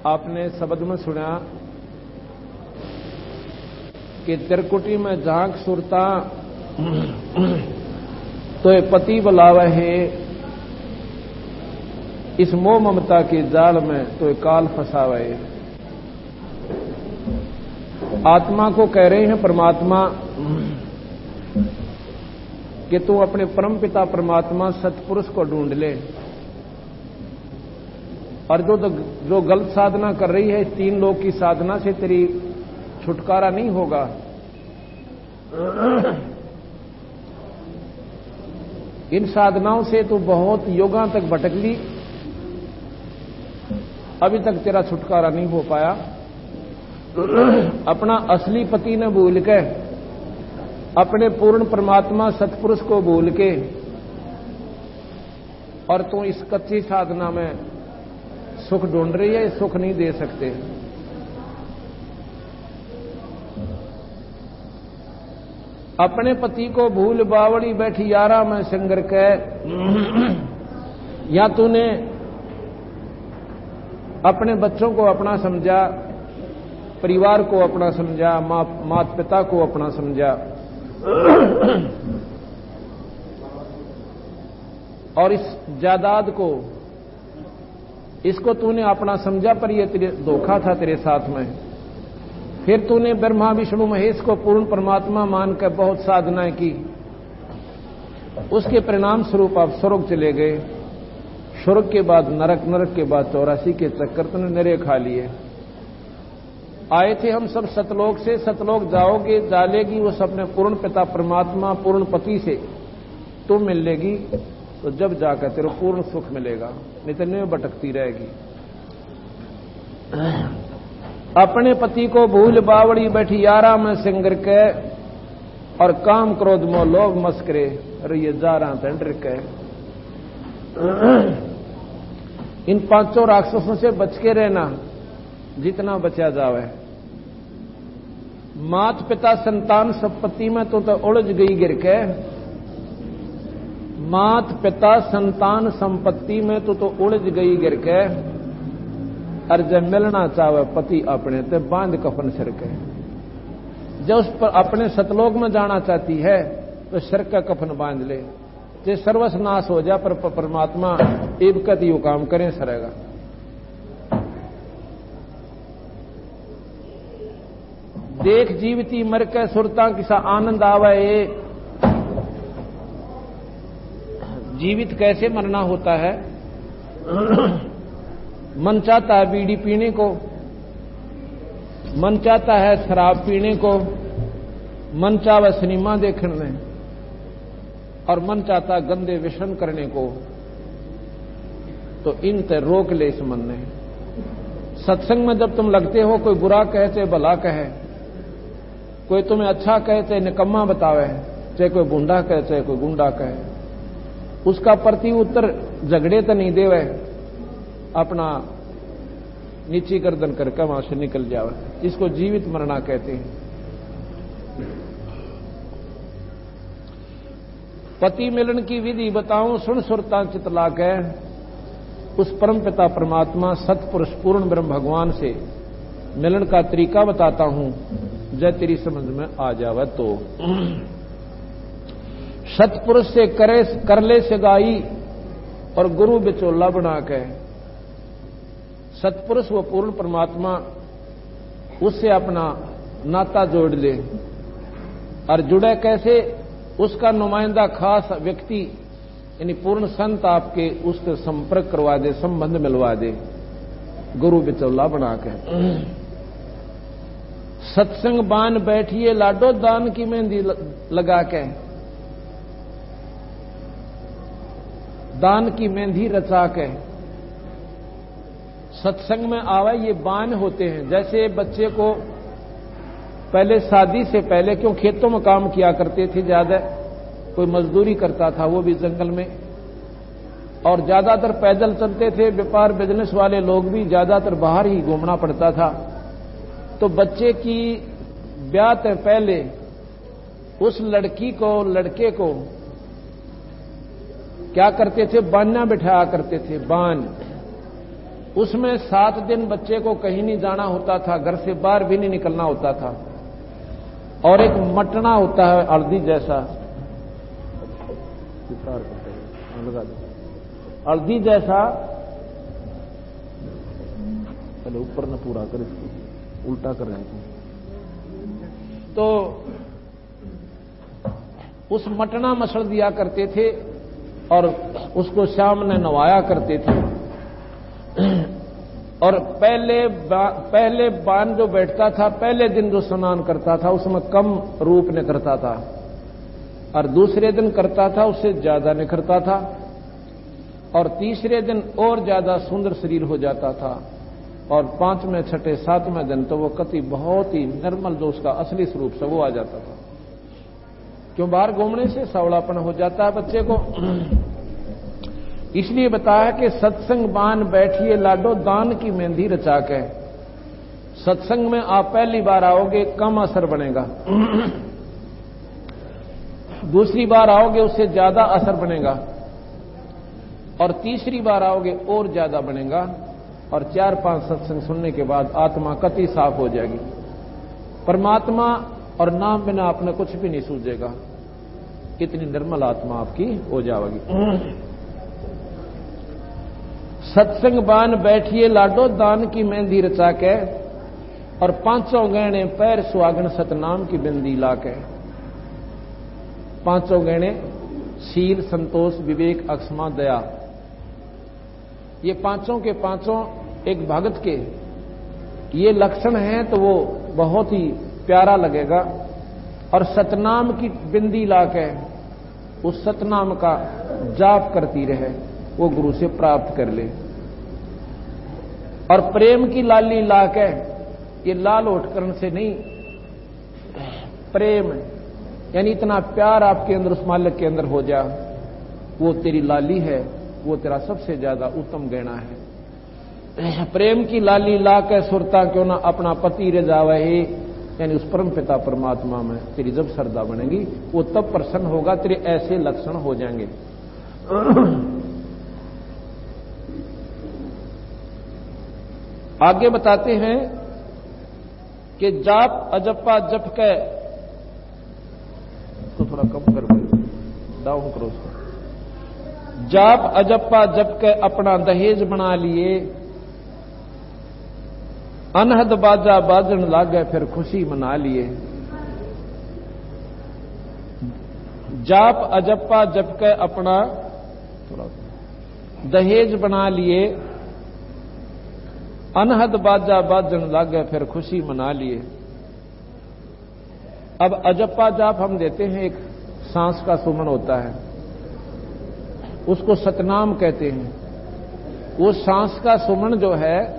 आपने शब्द में सुना कि त्रिकुटी में झांक सुरता तो ये पति बुलावे है, इस मोह ममता के जाल में तो ये काल फंसावे। आत्मा को कह रहे हैं परमात्मा कि तू अपने परमपिता परमात्मा सतपुरुष को ढूंढ ले, और जो गलत साधना कर रही है, तीन लोक की साधना से तेरी छुटकारा नहीं होगा। इन साधनाओं से तू बहुत योगां तक भटक ली, अभी तक तेरा छुटकारा नहीं हो पाया। अपना असली पति ने भूल के, अपने पूर्ण परमात्मा सतपुरुष को भूल के, और तू इस कच्ची साधना में सुख ढूंढ रही है, सुख नहीं दे सकते। अपने पति को भूल बावड़ी बैठी यारा में संगर के, या तूने अपने बच्चों को अपना समझा, परिवार को अपना समझा, माता पिता को अपना समझा, और इस जायदाद को, इसको तूने अपना समझा, पर यह तेरे धोखा था तेरे साथ में। फिर तूने ब्रह्मा विष्णु महेश को पूर्ण परमात्मा मानकर बहुत साधनाएं की, उसके परिणाम स्वरूप आप स्वर्ग चले गए। स्वर्ग के बाद नरक, नरक के बाद 84 के चक्कर तूने नरे खा लिए। आए थे हम सब सतलोक से, सतलोक जाओगे, जालेगी उस अपने पूर्ण पिता परमात्मा पूर्ण पति से तुम मिल लेगी, तो जब जाकर तेरे पूर्ण सुख मिलेगा, नहीं तो नहीं भटकती रहेगी। अपने पति को भूल बावड़ी बैठी यारा में सिंगर के, और काम क्रोध मोह लोभ मस्करे ये जा रहा तंड्र के। इन पांचों राक्षसों से बच के रहना जितना बचा जावे। मात पिता संतान संपत्ति में तो उलझ गई गिर के, मात पिता संतान संपत्ति में तो उलझ गई गिर के, और जब मिलना चाहे पति अपने तो बांध कफन सिर के। जब उस पर अपने सतलोक में जाना चाहती है तो सिर का कफन बांध ले, जे सर्वस नाश हो जा, पर परमात्मा इबकत यू काम करें सरेगा। देख जीवती मर के सुरता किसा आनंद आवे। जीवित कैसे मरना होता है? मन चाहता है बीड़ी पीने को, मन चाहता है शराब पीने को, मन चाहता सिनेमा देखने, और मन चाहता है गंदे व्यसन करने को। तो इन ते रोक ले इस मन ने। सत्संग में जब तुम लगते हो, कोई बुरा कहे चाहे भला कहे, कोई तुम्हें अच्छा कहे चाहे निकम्मा बतावे, चाहे कोई बूंदा कहे चाहे कोई गुंडा कहे, उसका प्रति उत्तर झगड़े तो नहीं देवे, अपना नीची गर्दन करके वहां से निकल जावे। इसको जीवित मरना कहते हैं। पति मिलन की विधि बताऊं, सुन सुरता चितला के, उस परम पिता परमात्मा सतपुरुष पूर्ण ब्रह्म भगवान से मिलन का तरीका बताता हूं, जय तेरी समझ में आ जावे तो। सतपुरुष से कर ले सगाई, और गुरु बिचौला बना के। सतपुरुष वो पूर्ण परमात्मा, उससे अपना नाता जोड़ ले। और जुड़े कैसे? उसका नुमाइंदा खास व्यक्ति यानी पूर्ण संत आपके उससे संपर्क करवा दे, संबंध मिलवा दे, गुरु बिचौला बना के। सत्संग बान बैठिए लाडो दान की मेहंदी लगा के, दान की मेहंदी रचा के सत्संग में आवा। ये बान होते हैं। जैसे बच्चे को पहले शादी से पहले, क्यों खेतों में काम किया करते थे ज्यादा, कोई मजदूरी करता था वो भी जंगल में, और ज्यादातर पैदल चलते थे। व्यापार बिजनेस वाले लोग भी ज्यादातर बाहर ही घूमना पड़ता था। तो बच्चे की ब्याह से पहले उस लड़की को, लड़के को क्या करते थे? बान्ना बिठाया करते थे। बान उसमें 7 दिन बच्चे को कहीं नहीं जाना होता था, घर से बाहर भी नहीं निकलना होता था। और एक मटना होता है हल्दी जैसा, लगा दो, हल्दी जैसा, चलो ऊपर न पूरा कर, इसको उल्टा कर रहे हैं। तो उस मटना मसल दिया करते थे और उसको शाम ने नवाया करते थे। और पहले बान जो बैठता था, पहले दिन जो स्नान करता था उसमें कम रूप ने करता था, और दूसरे दिन करता था उससे ज्यादा निखरता था, और तीसरे दिन और ज्यादा सुंदर शरीर हो जाता था, और 5वें, 6ठे, 7वें दिन तो वो कति बहुत ही निर्मल जो उसका असली स्वरूप से वो आ जाता था। क्यों? बाहर घूमने से सावलापन हो जाता है बच्चे को। इसलिए बताया कि सत्संग बान बैठिए लाडो दान की मेहंदी रचा के। सत्संग में आप पहली बार आओगे कम असर बनेगा, दूसरी बार आओगे उससे ज्यादा असर बनेगा, और तीसरी बार आओगे और ज्यादा बनेगा, और 4-5 सत्संग सुनने के बाद आत्मा कति साफ हो जाएगी। परमात्मा और नाम बिना आपने कुछ भी नहीं सूझेगा, इतनी निर्मल आत्मा आपकी हो जाएगी। सत्संग बान बैठिए लाडो दान की मेहंदी रचा के, और 5 गहने पैर सुहागन सतनाम की बिंदी लाके। 5 गहने शील, संतोष, विवेक, अक्षमा, दया, ये 5 के 5 एक भगत के ये लक्षण हैं, तो वो बहुत ही प्यारा लगेगा। और सतनाम की बिंदी लाके उस सतनाम का जाप करती रहे, वो गुरु से प्राप्त कर ले। और प्रेम की लाली लाके, ये लाल ओठकरण से नहीं, प्रेम यानी इतना प्यार आपके अंदर उस मालिक के अंदर हो जा, वो तेरी लाली है, वो तेरा सबसे ज्यादा उत्तम गहना है। प्रेम की लाली लाके सुरता क्यों ना अपना पति रजावे, यानी उस परम पिता परमात्मा में तेरी जब श्रद्धा बनेगी वो तब प्रसन्न होगा, तेरे ऐसे लक्षण हो जाएंगे। आगे बताते हैं कि जाप अजप्पा जप के, तो थोड़ा कम कर दो, डाउन करो उसको। जाप अजप्पा जप के अपना दहेज बना लिए, अनहद बाजा बाजन लागे फिर खुशी मना लिए। जाप अजप्पा जप के अपना दहेज बना लिए, अनहद बाजा बाजन लागे फिर खुशी मना लिए। अब अजप्पा जाप हम देते हैं, एक सांस का सुमन होता है, उसको सतनाम कहते हैं। वो सांस का सुमन जो है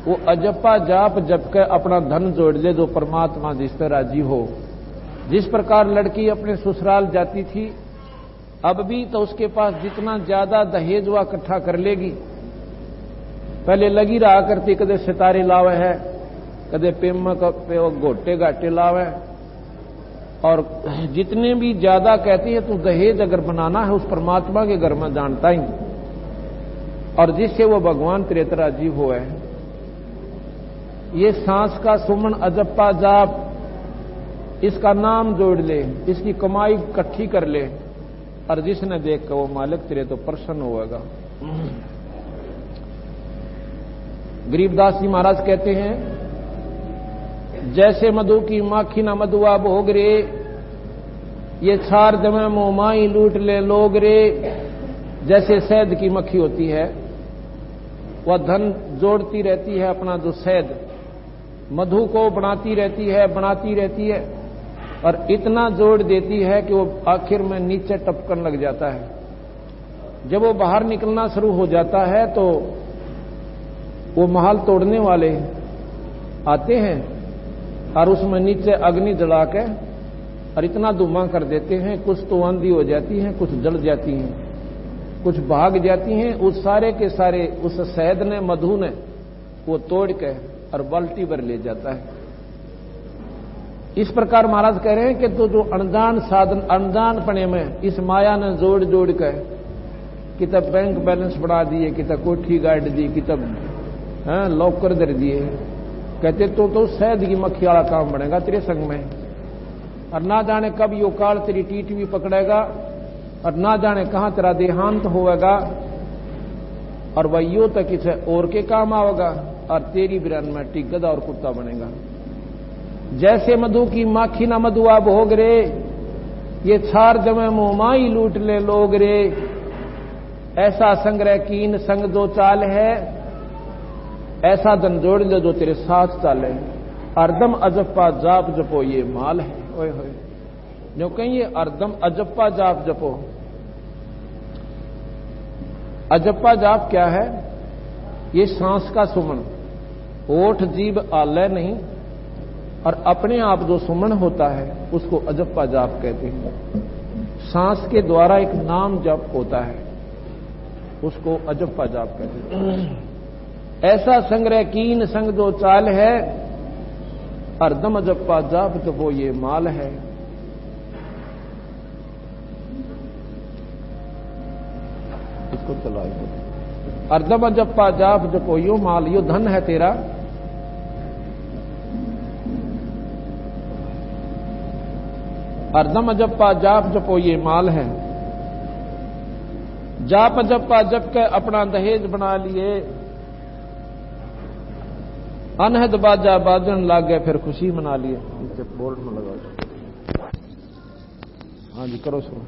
वो अजप्पा जाप जप के अपना धन जोड़ ले, जो परमात्मा जिस पर राजी हो। जिस प्रकार लड़की अपने ससुराल जाती थी, अब भी तो उसके पास जितना ज्यादा दहेज वह इकट्ठा कर लेगी। पहले लगी रहा करती, कदे सितारे लावे है, कदे पेम घोटे घाटे लावे, और जितने भी ज्यादा कहती है तू दहेज अगर बनाना है उस परमात्मा के घर में जानता ही, और जिससे वो भगवान तेरे तरह जीव हो है। ये सांस का सुमन अजप्पा जाप, इसका नाम जोड़ ले, इसकी कमाई इकट्ठी कर ले, और जिसने देख कर वो मालिक तेरे तो प्रसन्न होगा। गरीबदास जी महाराज कहते हैं, जैसे मधु की माखी ना मधुआ भोग रे, ये छार दमे मोमाई लूट ले लोग रे। जैसे शहद की मक्खी होती है, वह धन जोड़ती रहती है, अपना जो शहद मधु को बनाती रहती है, और इतना जोड़ देती है कि वो आखिर में नीचे टपकन लग जाता है। जब वो बाहर निकलना शुरू हो जाता है तो वो महल तोड़ने वाले आते हैं और उसमें नीचे अग्नि जला के और इतना धुआं कर देते हैं, कुछ तो आंधी हो जाती हैं, कुछ जल जाती हैं, कुछ भाग जाती हैं। उस सारे के सारे उस शहद ने, मधु ने वो तोड़ के और बाल्टी भर ले जाता है। इस प्रकार महाराज कह रहे हैं कि तो जो अनजान साधन, अनजान पने में इस माया ने जोड़ जोड़ कर कि तब बैंक बैलेंस बढ़ा दिए, कि तब कोठी गाड़ दी, कि तब लॉक कर दे दिए। कहते तो शहद की मक्खी वाला काम बनेगा तेरे संग में, और ना जाने कब यो काल तेरी टीट भी पकड़ेगा, और ना जाने कहां तेरा देहांत होगा, और वह यो तक किसी और के काम आवेगा, और तेरी बिरन में टिक गधा और कुत्ता बनेगा। जैसे मधु की माखी ना मधुआ भोग रे, ये छार जमे मोमाई लूट ले लोग रे। ऐसा संग्रह कीन संग दो चाल है, ऐसा धन जोड़ ले जो तेरे साथ चाले। अर्दम अजप्पा जाप जपो ये माल है। ओए होए, जो कहिए अर्दम अजप्पा जाप जपो। अजप्पा जाप क्या है? ये सांस का सुमन, ओठ जीभ आलय नहीं, और अपने आप जो सुमन होता है उसको अजप्पा जाप कहते हैं। सांस के द्वारा एक नाम जप होता है, उसको अजप्पा जाप कहते हैं। ऐसा संग्रह कीन संग जो चाल है, अर्दम अजप्पा जाप जपो ये माल है। इसको चलाओ। अर्दम अजप्पा जाप जपो यो माल, यो धन है तेरा। अर्दम अजप्पा जाप जपो ये माल है। जाप जप्पा जप के अपना दहेज बना लिए, अनहद बाजा बाजन लाग गए फिर खुशी मना लिए। नीचे बोर्ड में लगाओ। हाँ जी करो शुरू।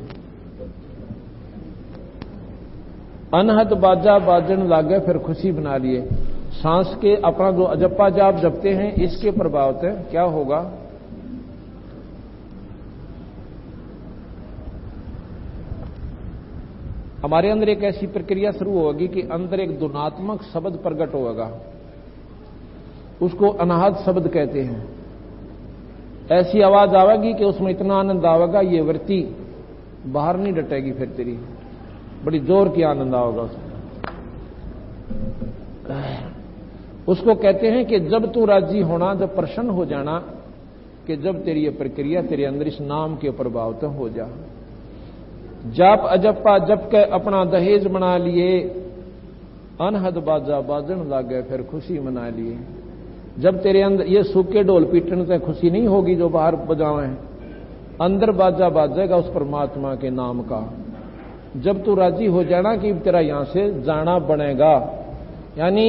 अनहद बाजा बाजन लाग गए फिर खुशी बना लिए। सांस के अपना जो अजप्पा जाप जपते हैं, इसके प्रभाव से क्या होगा? हमारे अंदर एक ऐसी प्रक्रिया शुरू होगी कि अंदर एक धुनात्मक शब्द प्रकट होगा, उसको अनाहत शब्द कहते हैं। ऐसी आवाज आवेगी कि उसमें इतना आनंद आवेगा, ये वृत्ति बाहर नहीं डटेगी, फिर तेरी बड़ी जोर की आनंद आवेगा उसमें। उसको कहते हैं कि जब तू राजी होना, जब प्रसन्न हो जाना, कि जब तेरी ये प्रक्रिया तेरे अंदर इस नाम के प्रभाव तो हो जा। जाप अजप्पा जप के अपना दहेज बना लिए, अनहद बाजा बाजन लागे फिर खुशी मना लिए। जब तेरे अंदर ये सूखे ढोल पीटने से खुशी नहीं होगी जो बाहर बजावे हैं, अंदर बाजा बाजेगा उस परमात्मा के नाम का। जब तू राजी हो जाना कि तेरा यहां से जाना बनेगा, यानी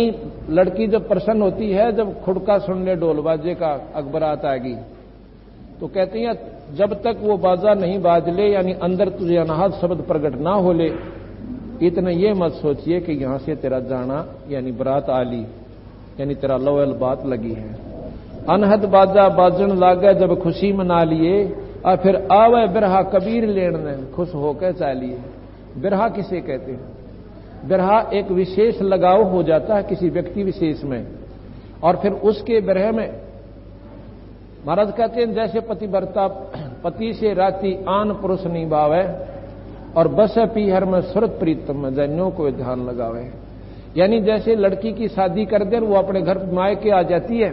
लड़की जब प्रसन्न होती है, जब खुड़का सुन ले ढोल बाजे का, अकबरात आएगी, तो कहते हैं जब तक वो बाजा नहीं बाज ले, यानी अंदर तुझे अनाहत शब्द प्रकट ना हो ले, इतना ये मत सोचिए कि यहां से तेरा जाना यानी बरात आली, यानी तेरा लोयल बात लगी है। अनहद बाजा बाजन लागे जब खुशी मना लिए, और फिर आवे बिरहा कबीर लेने खुश होकर चालिए। बिरहा किसे कहते हैं? बिरहा एक विशेष लगाव हो जाता है किसी व्यक्ति विशेष में, और फिर उसके बिरह में महाराज कहते हैं जैसे पतिव्रता पति से राति आन पुरुष निभावे, और बस पीहर में सुरत प्रीतम जन्यों को ध्यान लगावे। यानी जैसे लड़की की शादी कर दे, वो अपने घर मायके आ जाती है,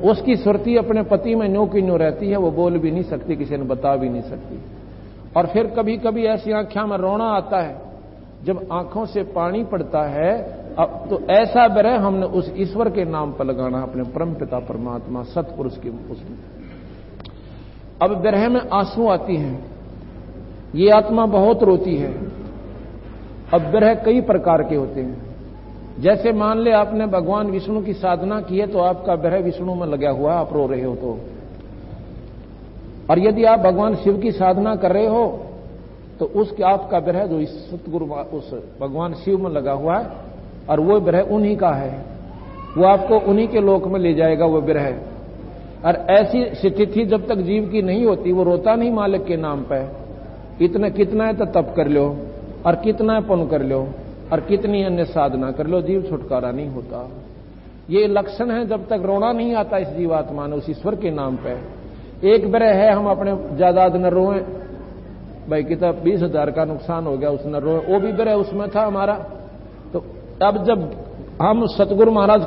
उसकी सुरती अपने पति में न्यों की न्यों रहती है, वो बोल भी नहीं सकती, किसी ने बता भी नहीं सकती। और फिर कभी कभी ऐसी आंखों में रोना आता है, जब आंखों से पानी पड़ता है, अब तो ऐसा बिरह हमने उस ईश्वर के नाम पर लगाना, अपने परम पिता परमात्मा सतपुरुष के उसमें। अब बिरह में आंसू आती हैं, ये आत्मा बहुत रोती है। अब बिरह कई प्रकार के होते हैं। जैसे मान ले आपने भगवान विष्णु की साधना की है, तो आपका बिरह विष्णु में लगा हुआ, आप रो रहे हो तो। और यदि आप भगवान शिव की साधना कर रहे हो, तो उसके आपका बिरह जो इस सतगुरु उस भगवान शिव में लगा हुआ है, और वो बिरह उन्हीं का है, वो आपको उन्हीं के लोक में ले जाएगा वो बिरह। और ऐसी स्थिति जब तक जीव की नहीं होती, वो रोता नहीं मालिक के नाम पे। इतना कितना है तो तप कर लो, और कितना है पुण्य कर लो, और कितनी अन्य साधना कर लो, जीव छुटकारा नहीं होता। ये लक्षण है जब तक रोना नहीं आता इस जीवात्मा ने उस ईश्वर के नाम पे। एक बिरह है, हम अपने जायदाद न रोए, भाई कितना 20,000 का नुकसान हो गया, उसने रोए, वो भी बिरह उसमें था हमारा। तो अब जब हम सतगुरु महाराज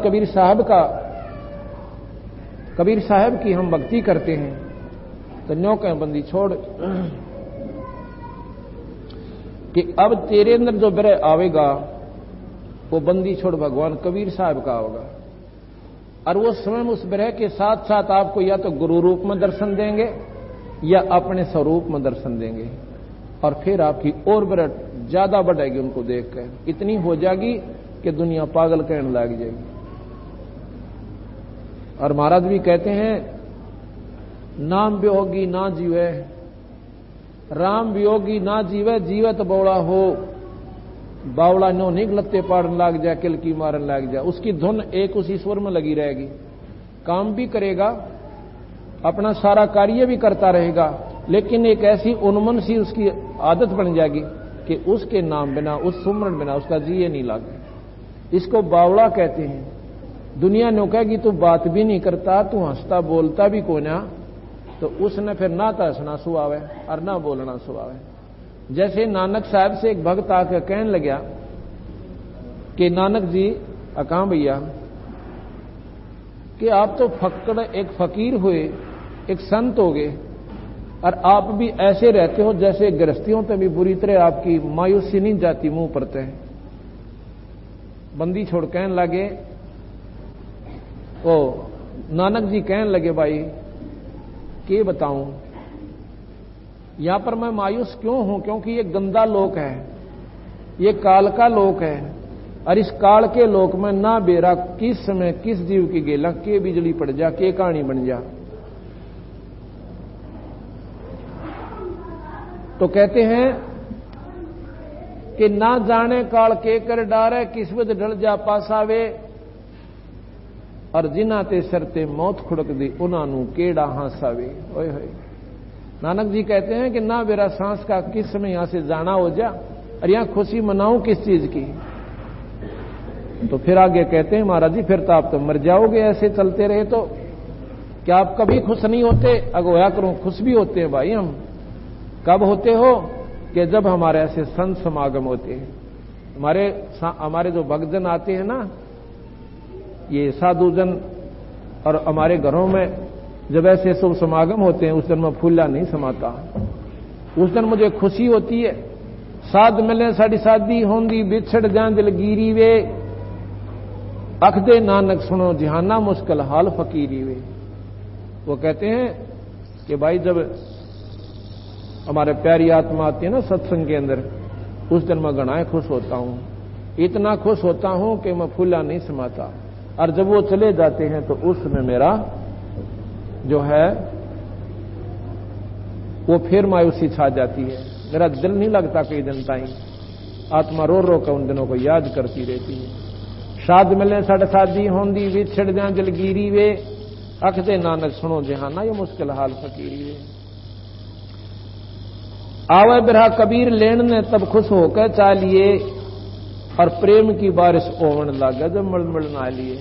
कबीर साहब की हम भक्ति करते हैं, तो न्यों कहें बंदी छोड़ कि अब तेरे अंदर जो बिरह आवेगा, वो बंदी छोड़ भगवान कबीर साहब का होगा। और वो स्वयं उस विरह के साथ साथ आपको या तो गुरु रूप में दर्शन देंगे या अपने स्वरूप में दर्शन देंगे, और फिर आपकी और विरह ज्यादा बढ़ेगी उनको देखकर, इतनी हो जाएगी कि दुनिया पागल कहने लग जाएगी। और महाराज भी कहते हैं, नाम वियोगी ना जीवे, राम वियोगी ना जीवे, जीवे तो बौड़ा हो, बावड़ा नो निकलते पाड़न लाग जाए, किलकी मारन लाग जाए। उसकी धुन एक उस ईश्वर में लगी रहेगी, काम भी करेगा, अपना सारा कार्य भी करता रहेगा, लेकिन एक ऐसी उन्मन सी उसकी आदत बन जाएगी कि उसके नाम बिना, उस सुमरन बिना उसका जी नहीं लागे। इसको बावड़ा कहते हैं। दुनिया ने कहेगी तू बात भी नहीं करता, तू हंसता बोलता भी को ना, तो उसने फिर ना तो हंसना सुहावे और ना बोलना सुहावे। जैसे नानक साहब से एक भक्त आकर कहने लगा कि नानक जी कहां भैया कि आप तो फक्कड़ एक फकीर हुए, एक संत हो गए, और आप भी ऐसे रहते हो जैसे गृहस्थियों पे भी बुरी तरह आपकी मायूसी नहीं जाती मुंह पर ते। बंदी छोड़ कहने लगे, ओ नानक जी कहने लगे, भाई के बताऊं यहां पर मैं मायूस क्यों हूं, क्योंकि ये गंदा लोक है, ये काल का लोक है, और इस काल के लोक में ना बेरा किस समय किस जीव की गेला के बिजली पड़ जा, के कहानी बन जा। तो कहते हैं कि ना जाने काल के कर डारे, किस्मत ढल जा पासावे, और जिन्हां ते सरते मौत खुड़क दी उन्हां केड़ा हासावे। ओए होए, नानक जी कहते हैं कि ना मेरा सांस का किस समय यहां से जाना हो जा, और यहां खुशी मनाऊं किस चीज की। तो फिर आगे कहते हैं, महाराज जी फिर तो आप तो मर जाओगे ऐसे चलते रहे तो, क्या आप कभी खुश नहीं होते? अगोया करूं, खुश भी होते हैं भाई हम। कब होते हो? कि जब हमारे ऐसे संत समागम होते हैं, हमारे जो भक्तजन आते हैं ना, ये साधुजन, और हमारे घरों में जब ऐसे सब समागम होते हैं, उस दिन मैं फूला नहीं समाता, उस दिन मुझे खुशी होती है। साध मिले साड़ी शादी होंदी, बिछड़ जान दिलगीरी वे, अख दे नानक सुनो जिहाना मुश्किल हाल फकीरी वे। वो कहते हैं कि भाई जब हमारे प्यारी आत्मा आती है ना सत्संग के अंदर, उस दिन मैं घना खुश होता हूं, इतना खुश होता हूं कि मैं फूला नहीं समाता। और जब वो चले जाते हैं तो उसमें मेरा जो है वो फिर मायूसी छा जाती है, मेरा दिल नहीं लगता कई दिन ताई, आत्मा रो रो कर उन दिनों को याद करती रहती है। साध मिले साढ़े शादी होंदी, विछड़ जाए दिलगीरी वे, अख दे नानक सुनो जहाना ये मुश्किल हाल फकीरी वे। आवे बिरहा कबीर लेन ने तब खुश होकर चालिए, और प्रेम की बारिश ओवन लागा जब मलमल ना लिए।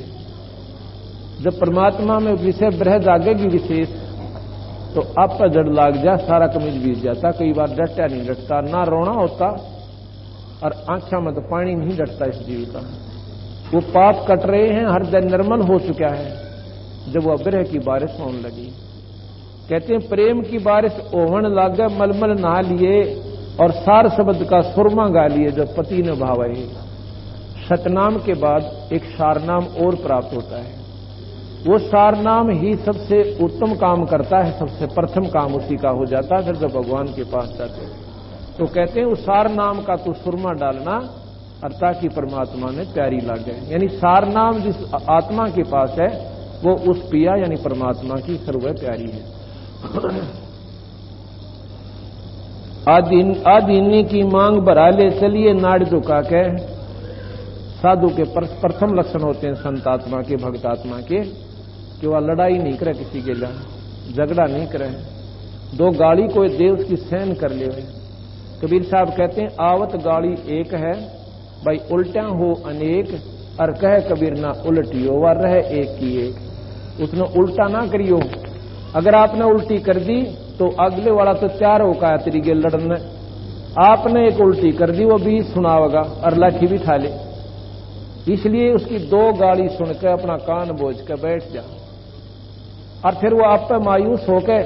जब परमात्मा में विषय ब्रह जागेगी विशेष, तो आप पर जड़ लाग जा, सारा कमीज बीत जाता। कई बार डटता नहीं डटता, ना रोना होता, और आंखों में तो पानी नहीं डटता इस जीव का। वो पाप कट रहे हैं, हृदय निर्मल हो चुका है, जब वो ब्रह की बारिश होने लगी। कहते हैं प्रेम की बारिश ओवन लागे मलमल नहा लिए, और सार शब्द का सुरमा गा लिए जब पति ने भावे। सतनाम के बाद एक सारनाम और प्राप्त होता है, वो सारनाम ही सबसे उत्तम काम करता है, सबसे प्रथम काम उसी का हो जाता है। फिर जब भगवान के पास जाते हैं तो कहते हैं उस सारनाम का तू सुरमा डालना, और ताकि परमात्मा ने प्यारी लग जाए। यानी सारनाम जिस आत्मा के पास है वो उस पिया यानी परमात्मा की सर्व प्यारी है। आदीनी की मांग भरा ले चलिए नाड़ झुका के। साधु के प्रथम लक्षण होते हैं संत आत्मा के, भक्त आत्मा के, कि वह लड़ाई नहीं करे किसी के लिए, झगड़ा नहीं करे, दो गाली कोई दे उसकी सहन कर ले। कबीर साहब कहते हैं आवत गाली एक है, भाई उल्टा हो अनेक, और कह कबीर ना उल्टियो व रह एक की एक। उसने उल्टा ना करियो, अगर आपने उल्टी कर दी तो अगले वाला तो तैयार होगा तरीके लड़ने, आपने एक उल्टी कर दी वो भी सुनावेगा और लाठी भी खा ले। इसलिए उसकी दो गाली सुनकर अपना कान बोझ कर बैठ जा, और फिर वो आप पे मायूस होकर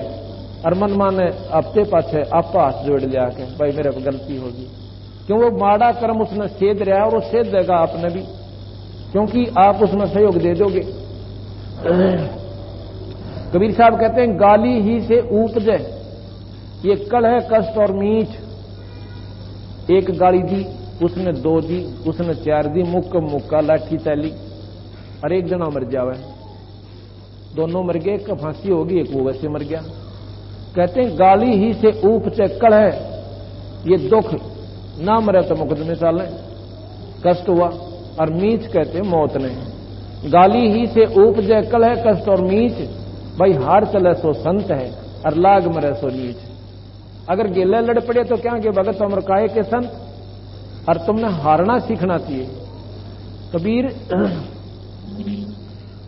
और मन माने आपके पास है आप हाथ जोड़ लिया के, भाई मेरे को गलती होगी, क्यों वो माड़ा कर्म उसने सेध रहा है और वो सेध देगा आपने भी, क्योंकि आप उसमें सहयोग दे दोगे। कबीर साहब कहते हैं गाली ही से उपजे, ये कल है कष्ट और मीठ। एक गाली दी, उसने दो दी, उसने चार दी, मुक्का मुक्का लाठी चली और एक जना मर जावे, दोनों मर गए, एक फांसी होगी, एक वो वैसे मर गया। कहते हैं गाली ही से उपजे कल है, ये दुख ना मरे तो मुकदमे चाले, कष्ट हुआ। और मीच कहते हैं मौत ने, गाली ही से उपजे कल है कष्ट और मीच, भाई हार चले सो संत है और लाग मरे सो नीच। अगर गेले लड़ पड़े तो क्या के भगत अमर काहे के संत, और तुमने हारना सीखना चाहिए। कबीर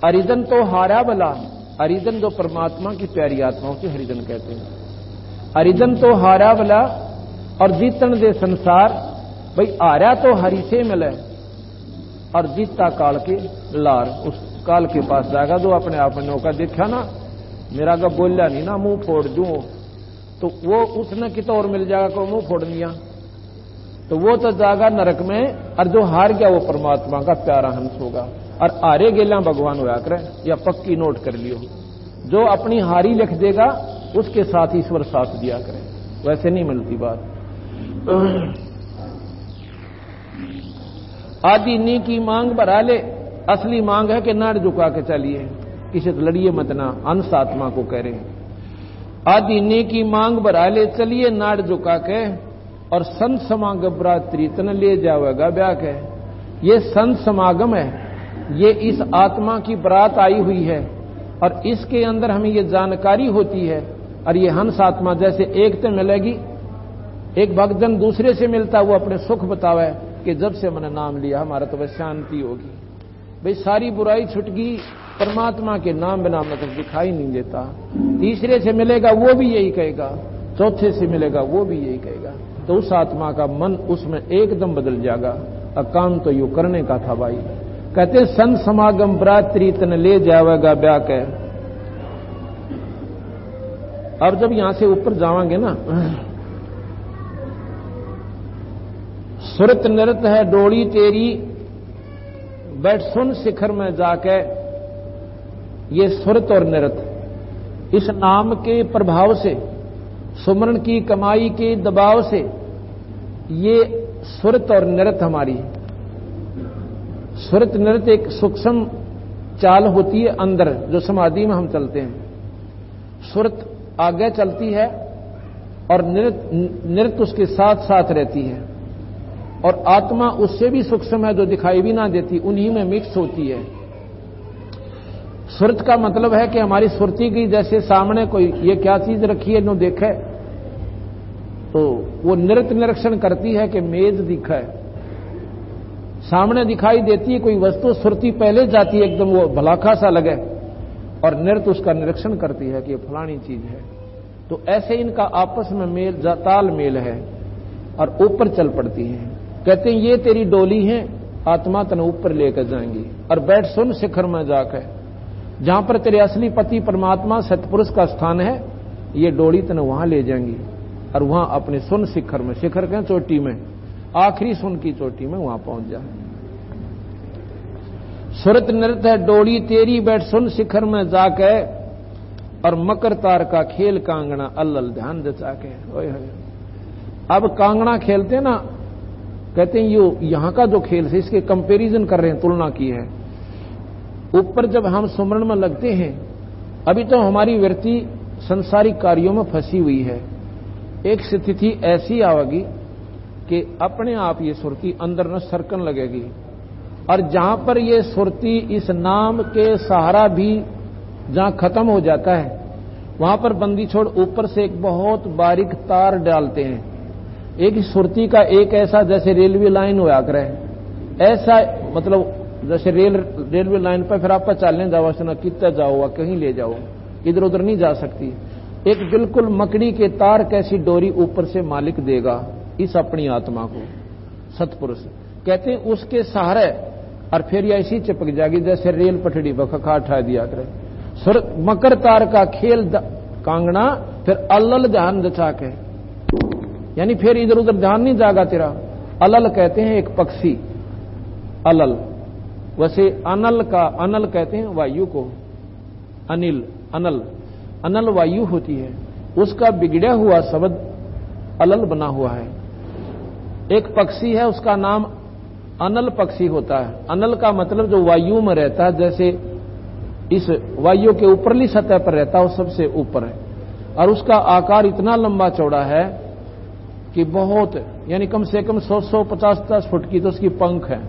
हरिजन तो हारा भला, हरिजन जो परमात्मा की प्यारी आत्माओं से हरिजन कहते हैं, हरिजन तो हारा भला और जीतन दे संसार, भाई हारा तो हरि से मिले और जीता काल के लार, उस काल के पास जाएगा जो अपने आप में नौका देखा ना, मेरा का बोलिया नहीं ना मुंह फोड़ दूं, तो वो उसने कितो और मिल जाएगा को मुंह फोड़ लिया, तो वो तो जाएगा नरक में। और जो हार गया वो परमात्मा का प्यारा हंस होगा। और हारे गेला भगवान होया करे, या पक्की नोट कर लियो, जो अपनी हारी लिख देगा उसके साथ ईश्वर साथ दिया करे, वैसे नहीं मिलती बात। आदि नी की मांग बढ़ा ले, असली मांग है कि नाड़ झुका के चलिए, किसी से लड़िए मत ना, अंश आत्मा को कह रहे हैं। आदि नी की मांग बढ़ा ले, चलिए नाड़ झुका के, और संत समागम बरातरी तन ले जावेगा ब्याह के। ये संत समागम है, ये इस आत्मा की बरात आई हुई है, और इसके अंदर हमें ये जानकारी होती है। और ये हंस आत्मा जैसे एक तो मिलेगी, एक भक्तजन दूसरे से मिलता, वो अपने सुख बतावे कि जब से मैंने नाम लिया हमारा तो वह शांति होगी, भाई सारी बुराई छुट गई, परमात्मा के नाम बिना मतलब दिखाई नहीं देता। तीसरे से मिलेगा वो भी यही कहेगा, चौथे से मिलेगा वो भी यही कहेगा, तो उस आत्मा का मन उसमें एकदम बदल जाएगा। और काम तो यू करने का था भाई। कहते संत समागम बरातरी तन ले जावेगा ब्याह के। अब जब यहां से ऊपर जावांगे ना, सुरत नृत है डोली तेरी, बैठ सुन शिखर में जाके। ये सुरत और नृत इस नाम के प्रभाव से, सुमरण की कमाई के दबाव से, ये सुरत और नृत हमारी, सुरत नृत एक सूक्ष्म चाल होती है अंदर, जो समाधि में हम चलते हैं। सुरत आगे चलती है और नृत उसके साथ साथ रहती है, और आत्मा उससे भी सूक्ष्म है, जो दिखाई भी ना देती, उन्हीं में मिक्स होती है। सुरत का मतलब है कि हमारी सुरती की, जैसे सामने कोई ये क्या चीज रखी है, नो देखे तो वो नृत्य निरीक्षण करती है कि मेज दिखा है, सामने दिखाई देती है कोई वस्तु, सुरती पहले जाती है एकदम वो भलाखा सा लगे, और नृत्य उसका निरीक्षण करती है कि ये फलानी चीज है। तो ऐसे इनका आपस में मेल ताल मेल है और ऊपर चल पड़ती है। कहते हैं ये तेरी डोली है, आत्मा तने ऊपर लेकर जाएंगी, और बैठ सुन शिखर में जाकर, जहां पर तेरे असली पति परमात्मा सतपुरुष का स्थान है, ये डोली तने वहां ले जाएंगी, और वहां अपने सुन शिखर में, शिखर के चोटी में, आखिरी सुन की चोटी में वहां पहुंच जाए। सुरत नृत है डोली तेरी, बैठ सुन शिखर में जाके, और मकर तार का खेल कांगना अल्लल ध्यान जचा के। अब कांगना खेलते ना, कहते हैं यो यहां का जो खेल है, इसके कंपैरिजन कर रहे हैं, तुलना की है। ऊपर जब हम सुमरण में लगते हैं, अभी तो हमारी वृत्ति संसारिक कार्यों में फंसी हुई है। एक स्थिति ऐसी आवेगी कि अपने आप ये सुरती अंदर न सरकन लगेगी, और जहां पर ये सुरती इस नाम के सहारा भी जहां खत्म हो जाता है, वहां पर बंदी छोड़ ऊपर से एक बहुत बारीक तार डालते हैं। एक सुरती का एक ऐसा, जैसे रेलवे लाइन हुआ करे, ऐसा मतलब जैसे रेलवे लाइन पर फिर आप चलने जाओ, सुना कितना जाओ, कहीं ले जाओ, इधर उधर नहीं जा सकती। एक बिल्कुल मकड़ी के तार कैसी डोरी ऊपर से मालिक देगा इस अपनी आत्मा को, सतपुरुष कहते हैं, उसके सहारे, और फिर ये ऐसी चिपक जाएगी जैसे रेल पटड़ी बखा उठा दिया करे। मकर तार का खेल कांगना, फिर अल्लल ध्यान जचा के, यानी फिर इधर उधर ध्यान नहीं जागा तेरा, अलल कहते हैं एक पक्षी, अलल। वैसे अनल का, अनल कहते हैं वायु को, अनिल, अनल, अनल वायु होती है, उसका बिगड़ा हुआ शब्द अलल बना हुआ है। एक पक्षी है, उसका नाम अनल पक्षी होता है। अनल का मतलब जो वायु में रहता है, जैसे इस वायु के ऊपरली सतह पर रहता है, वो सबसे ऊपर है, और उसका आकार इतना लंबा चौड़ा है कि बहुत, यानी कम से कम 100-150 फुट की तो उसकी पंख है,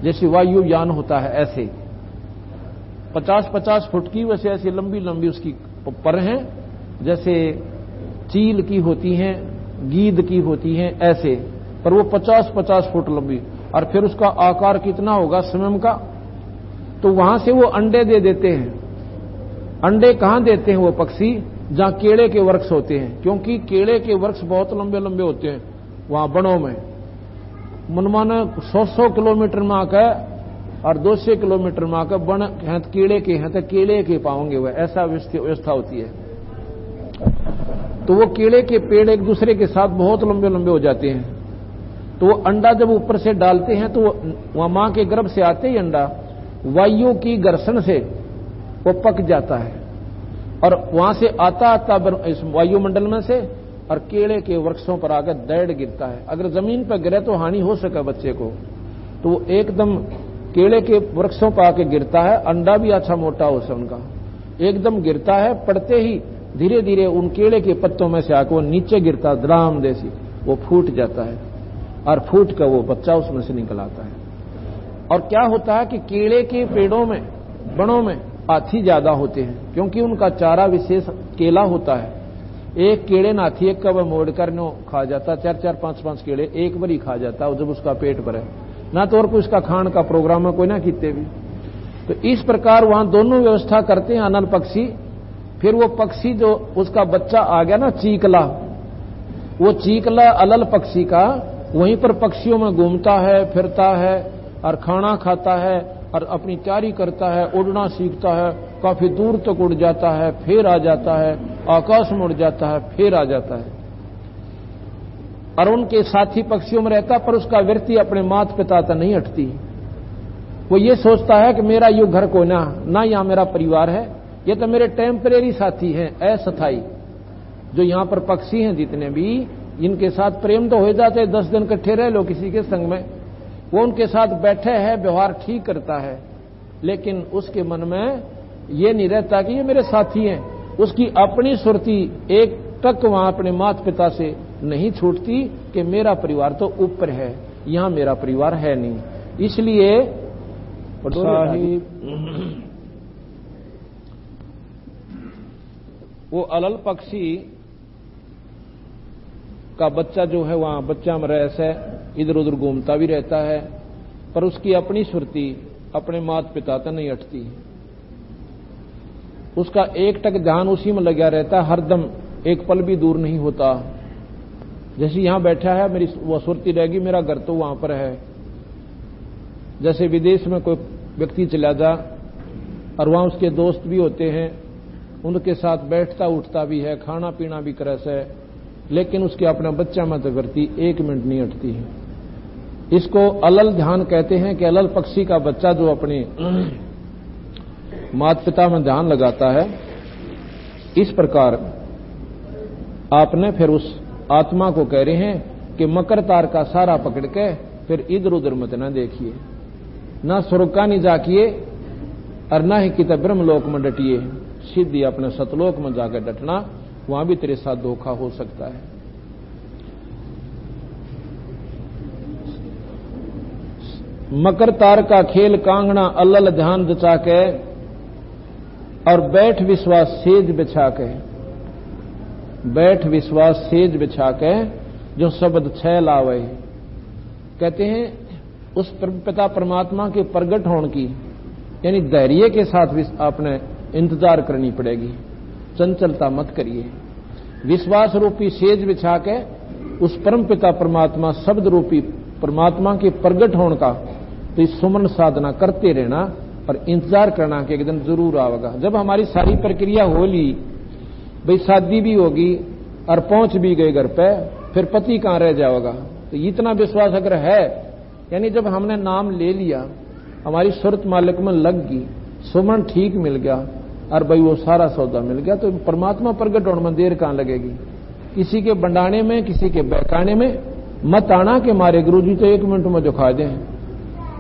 जैसे वायुयान होता है ऐसे 50-50 फुट की, वैसे ऐसी लंबी लंबी उसकी पर हैं, जैसे चील की होती हैं, गीद की होती हैं ऐसे, पर वो 50-50 फुट लंबी। और फिर उसका आकार कितना होगा स्वयं का, तो वहां से वो अंडे दे देते हैं। अंडे कहां देते हैं वो पक्षी? जहां केले के वृक्ष होते हैं, क्योंकि केले के वृक्ष बहुत लंबे लंबे होते हैं वहां बनों में। मनमाना 100 किलोमीटर में आकर और 200 किलोमीटर में आकर बन हैं, केले के हैं तो केले के पाओगे वह, ऐसा व्यवस्था होती है। तो वो केले के पेड़ एक दूसरे के साथ बहुत लंबे लंबे हो जाते हैं। तो वो अंडा जब ऊपर से डालते हैं तो वह मां के गर्भ से आते ही अंडा वायु की घर्षण से वो पक जाता है, और वहां से आता आता इस वायुमंडल में से और केले के वृक्षों पर आकर दैड़ गिरता है। अगर जमीन पर गिरे तो हानि हो सके बच्चे को, तो वो एकदम केले के वृक्षों पर आके गिरता है। अंडा भी अच्छा मोटा हो उनका, एकदम गिरता है, पड़ते ही धीरे धीरे उन केले के पत्तों में से आकर वो नीचे गिरता, द्राम देसी वो फूट जाता है, और फूट कर वो बच्चा उसमें से निकल आता है। और क्या होता है कि केले के पेड़ों में, बनों में हाथी ज्यादा होते हैं, क्योंकि उनका चारा विशेष केला होता है। एक केले ना हाथी एक कब मोड़ कर नो खा जाता, 4-4, 5-5 केले एक बार ही खा जाता है जब उसका पेट भरे, ना तो और कोई उसका खान का प्रोग्राम है कोई ना कितने भी। तो इस प्रकार वहां दोनों व्यवस्था करते हैं अनल पक्षी। फिर वो पक्षी जो उसका बच्चा आ गया ना चीकला, वो चीकला अलल पक्षी का वहीं पर पक्षियों में घूमता है, फिरता है और खाना खाता है और अपनी तैयारी करता है, उड़ना सीखता है, काफी दूर तक उड़ जाता है, फिर आ जाता है, आकाश में उड़ जाता है, फिर आ जाता है, और उनके साथी पक्षियों में रहता, पर उसका वृत्ति अपने माता पिता तक नहीं हटती। वो ये सोचता है कि मेरा यू घर को ना यहां मेरा परिवार है, ये तो मेरे टेम्परेरी साथी हैं, अस्थायी। जो यहां पर पक्षी हैं जितने भी, इनके साथ प्रेम तो हो जाते, 10 दिन इकट्ठे रह लो किसी के संग में, वो उनके साथ बैठे है, व्यवहार ठीक करता है, लेकिन उसके मन में ये नहीं रहता कि ये मेरे साथी हैं। उसकी अपनी सुरती एक तक वहां अपने माता पिता से नहीं छूटती कि मेरा परिवार तो ऊपर है, यहां मेरा परिवार है नहीं। इसलिए साहिब वो अलल पक्षी का बच्चा जो है वहां बच्चा में रहता है, इधर उधर घूमता भी रहता है, पर उसकी अपनी सुरती अपने माता पिता तक नहीं हटती। उसका एक टक ध्यान उसी में लगा रहता है, हरदम एक पल भी दूर नहीं होता। जैसे यहां बैठा है, मेरी वो सुरती रहेगी, मेरा घर तो वहां पर है। जैसे विदेश में कोई व्यक्ति चला जा और वहां उसके दोस्त भी होते हैं, उनके साथ बैठता उठता भी है, खाना पीना भी करे से, लेकिन उसके अपना बच्चा मत करती, 1 मिनट नहीं हटती है। इसको अलल ध्यान कहते हैं कि अलल पक्षी का बच्चा जो अपने माता पिता में ध्यान लगाता है। इस प्रकार आपने फिर उस आत्मा को कह रहे हैं कि मकर तार का सारा पकड़ के फिर इधर उधर मत ना देखिए, ना स्वर्ग का नहीं जाकिए और ना ही कित ब्रह्मलोक में डटिए, सीधी अपने सतलोक में जाकर डटना, वहां भी तेरे साथ धोखा हो सकता है। मकर तार का खेल कांगना अलल ध्यान जचा के और बैठ विश्वास सेज बिछा के, बैठ विश्वास सेज बिछा के जो शब्द 6 लावे। कहते हैं उस पिता परमात्मा के प्रगट होने की, यानी धैर्य के साथ आपने इंतजार करनी पड़ेगी, चंचलता मत करिए। विश्वास रूपी सेज बिछा के उस परम पिता परमात्मा शब्द रूपी परमात्मा के प्रगट होने का तो इस सुमन साधना करते रहना और इंतजार करना कि एक दिन जरूर आएगा। जब हमारी सारी प्रक्रिया हो ली, भाई शादी भी होगी और पहुंच भी गए घर पे, फिर पति कहां रह जाएगा, तो इतना विश्वास अगर है, यानी जब हमने नाम ले लिया, हमारी सूरत मालिक में लग गई, सुमन ठीक मिल गया और भाई वो सारा सौदा मिल गया, तो परमात्मा प्रगट होने में देर कहां लगेगी। किसी के बंडाने में, किसी के बहकाने में मत आना के मारे गुरुजी तो 1 मिनट में दिखा दें।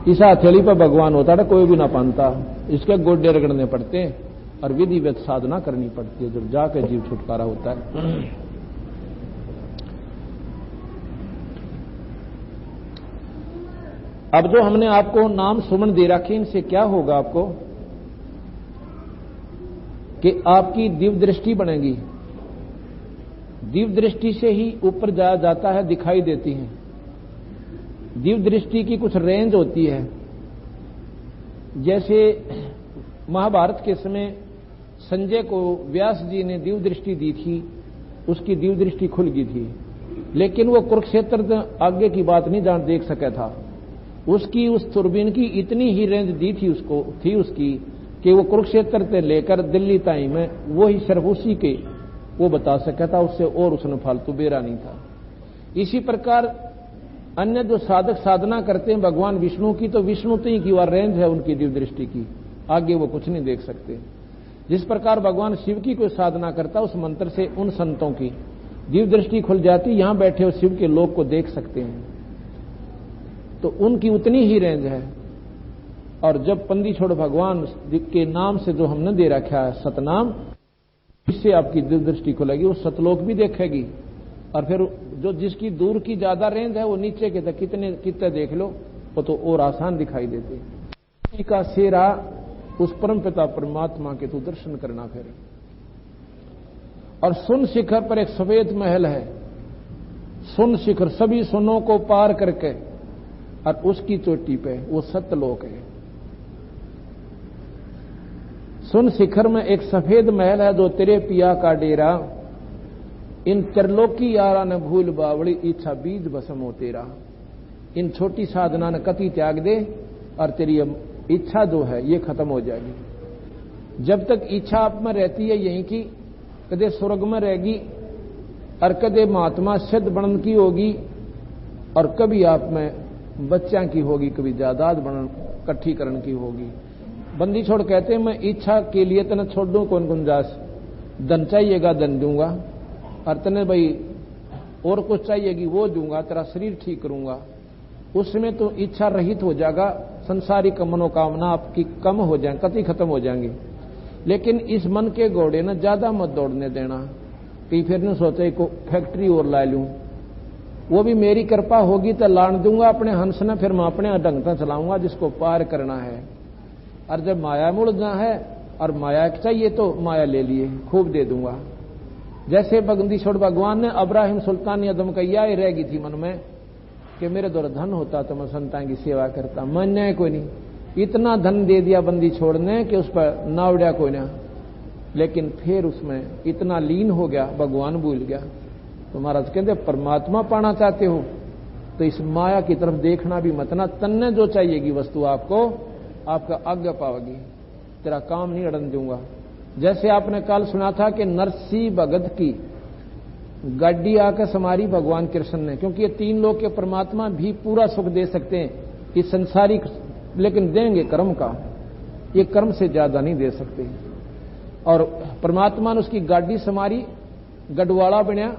इस हथेली पर भगवान होता था, कोई भी ना पानता, इसके गोड्डे रगड़ने पड़ते हैं और विधिवत साधना करनी पड़ती है, जब जाके जीव छुटकारा होता है। अब जो हमने आपको नाम सुमन दे रखे, इनसे क्या होगा आपको कि आपकी दिव्य दृष्टि बनेगी। दिव्य दृष्टि से ही ऊपर जाया जाता है, दिखाई देती है। दिव्य दृष्टि की कुछ रेंज होती है। जैसे महाभारत के समय संजय को व्यास जी ने दिव्य दृष्टि दी थी, उसकी दिव्य दृष्टि खुल गई थी, लेकिन वो कुरुक्षेत्र आगे की बात नहीं जान देख सका था। उसकी उस तुरबीन की इतनी ही रेंज दी थी उसकी कि वो कुरुक्षेत्र से लेकर दिल्ली ताई में वो ही सिर्फ उसी के वो बता सका था, उससे और उसने फालतू बेरा नहीं था। इसी प्रकार अन्य जो साधक साधना करते हैं भगवान विष्णु की, तो विष्णु तो ही की वह रेंज है उनकी दिव्य दृष्टि की, आगे वो कुछ नहीं देख सकते। जिस प्रकार भगवान शिव की कोई साधना करता, उस मंत्र से उन संतों की दिव्य दृष्टि खुल जाती, यहां बैठे हुए शिव के लोक को देख सकते हैं, तो उनकी उतनी ही रेंज है। और जब पंदी छोड़ भगवान के नाम से जो हमने दे रखा है सतनाम, इससे आपकी दिव्य दृष्टि खुलेगी, वो सतलोक भी देखेगी। और फिर जो जिसकी दूर की ज्यादा रेंज है, वो नीचे के तक कितने देख लो, वो तो और आसान दिखाई देते। का सेरा उस परम पिता परमात्मा के तू दर्शन करना फिर। और सुन शिखर पर एक सफेद महल है, सुन शिखर सभी सुनों को पार करके, और उसकी चोटी पे वो सत्यलोक है। सुन शिखर में एक सफेद महल है, जो तेरे पिया का डेरा, इन त्रिलोकी यारा न भूल बावड़ी, इच्छा बीज बसम हो तेरा। इन छोटी साधना न कति त्याग दे, और तेरी इच्छा जो है ये खत्म हो जाएगी। जब तक इच्छा आप में रहती है यहीं की, कदे स्वर्ग में रहेगी, और कदे महात्मा सिद्ध बनन की होगी, और कभी आप में बच्चा की होगी, कभी जायदाद बनन इकट्ठी करण की होगी। बंदी छोड़ कहते हैं, मैं इच्छा के लिए तने छोड़ दूं कौन गुंजाइश, धन चाहिएगा धन दूंगा, और तने भाई और कुछ चाहिएगी वो दूंगा, तेरा शरीर ठीक करूंगा। उसमें तो इच्छा रहित हो जाएगा, संसारिक मनोकामना आपकी कम हो जाए, कति खत्म हो जाएंगी। लेकिन इस मन के घोड़े न ज्यादा मत दौड़ने देना, कि फिर न सोचे को फैक्ट्री और ला लूं, वो भी मेरी कृपा होगी तो लान दूंगा अपने हंस न, फिर मैं अपने ढंग से चलाऊंगा जिसको पार करना है। और जब माया मुड़ना है और माया चाहिए तो माया ले लिए, खूब दे दूंगा। जैसे बंदी छोड़ भगवान ने अब्राहिम सुल्तान यदम कैया रह गई थी मन में कि मेरे द्वारा धन होता तो मैं संतान की सेवा करता, मान्य कोई नहीं, इतना धन दे दिया बंदी छोड़ने कि उस पर नावड़ा कोई ना। लेकिन फिर उसमें इतना लीन हो गया, भगवान भूल गया। तो महाराज कहते परमात्मा पाना चाहते हो तो इस माया की तरफ देखना भी मत ना, तन्ने जो चाहिएगी वस्तु आपको, आपका आज्ञा पाओगी, तेरा काम नहीं अड़न दूंगा। जैसे आपने कल सुना था कि नरसी भगत की गाड़ी आकर समारी भगवान कृष्ण ने, क्योंकि ये 3 लोग के परमात्मा भी पूरा सुख दे सकते हैं इस संसारिक, लेकिन देंगे कर्म का, ये कर्म से ज्यादा नहीं दे सकते। और परमात्मा ने उसकी गाड़ी समारी, गढ़वाड़ा बनया,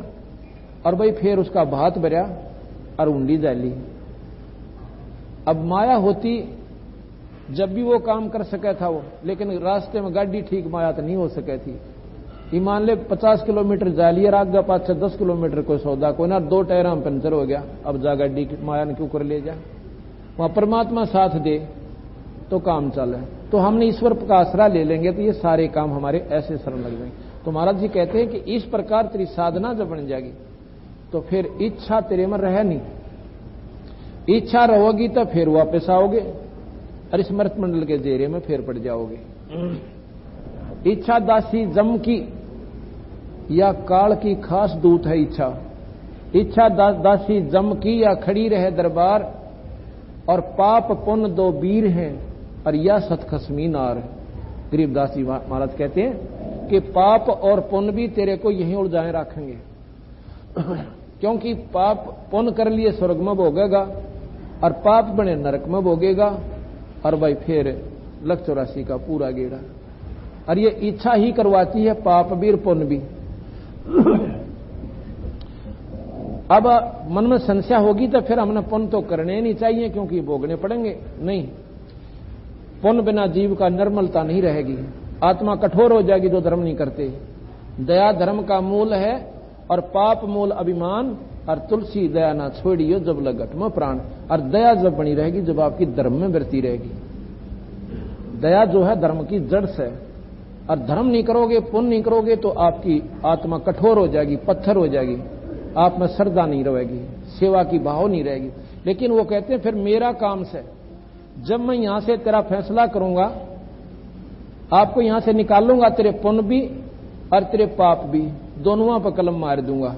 और भाई फिर उसका भात भरया और उंडी जाली। अब माया होती जब भी वो काम कर सका था वो, लेकिन रास्ते में गाड़ी ठीक माया तो नहीं हो सके थी। ईमान ले 50 किलोमीटर जा लिया, आगे पाछे 10 किलोमीटर कोई सौदा कोई ना, 2 टायर में पंचर हो गया, अब जा गाड़ी माया ने क्यों कर ले जा। वहां परमात्मा साथ दे तो काम चले। तो हमने ईश्वर का आसरा ले लेंगे तो ये सारे काम हमारे ऐसे सरल लग जाएंगे। तो महाराज जी कहते हैं कि इस प्रकार तेरी साधना जब बन जाएगी तो फिर इच्छा तेरे में रहे नहीं, इच्छा रहोगी तो फिर वापस आओगे और स्मृत मंडल के जेरे में फिर पड़ जाओगे। इच्छा दासी जम की या काल की खास दूत है इच्छा, इच्छा दासी जम की या खड़ी रहे दरबार, और पाप पुण्य 2 वीर हैं और या सतखसमी नार। गरीबदास जी महाराज कहते हैं कि पाप और पुण्य भी तेरे को यहीं उलझाए रखेंगे। क्योंकि पाप पुण्य कर लिए स्वर्ग में भोगेगा और पाप बने नरक में भोगेगा, और भाई फिर 184 का पूरा गेड़ा। और ये इच्छा ही करवाती है पाप भी और पुण्य भी। अब मन में संशय होगी तो फिर हमने पुण्य तो करने नहीं चाहिए क्योंकि भोगने पड़ेंगे। नहीं, पुण्य बिना जीव का निर्मलता नहीं रहेगी, आत्मा कठोर हो जाएगी जो धर्म नहीं करते। दया धर्म का मूल है और पाप मूल अभिमान, और तुलसी दया ना छोड़ियो जब लगट में प्राण। और दया जब बनी रहेगी जब आपकी धर्म में वृत्ति रहेगी। दया जो है धर्म की जड़ से, और धर्म नहीं करोगे, पुण्य नहीं करोगे तो आपकी आत्मा कठोर हो जाएगी, पत्थर हो जाएगी, आप में श्रद्धा नहीं रहेगी, सेवा की भाव नहीं रहेगी। लेकिन वो कहते हैं फिर मेरा काम से, जब मैं यहां से तेरा फैसला करूंगा, आपको यहां से निकालूंगा, तेरे पुण्य भी और तेरे पाप भी दोनों पर कलम मार दूंगा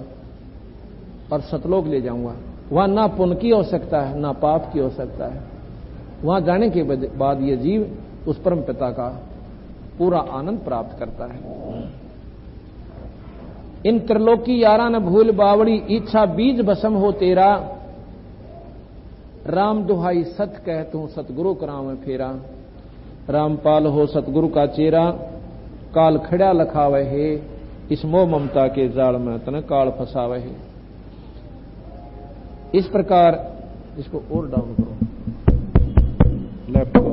और सतलोक ले जाऊंगा। वहां ना पुण्य की हो सकता है ना पाप की हो सकता है। वहां जाने के बाद ये जीव उस परम पिता का पूरा आनंद प्राप्त करता है। इन त्रिलोकी यारा न भूल बावड़ी, इच्छा बीज भस्म हो तेरा। राम दुहाई सत कहतूं सतगुरु करावे फेरा। रामपाल हो सतगुरु का चेरा, काल खड़ा लखावे है। इस मोह ममता के जाल में तन काल फसावे है। इस प्रकार, इसको और डाउन करो, लेफ्ट को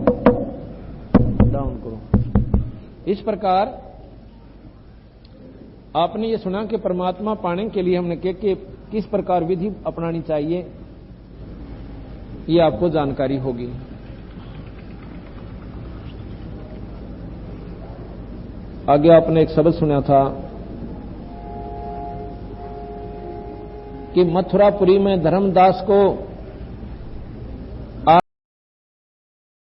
डाउन करो। इस प्रकार आपने ये सुना कि परमात्मा पाने के लिए हमने किस प्रकार विधि अपनानी चाहिए, ये आपको जानकारी होगी। आगे आपने एक शब्द सुना था कि मथुरापुरी में धर्मदास को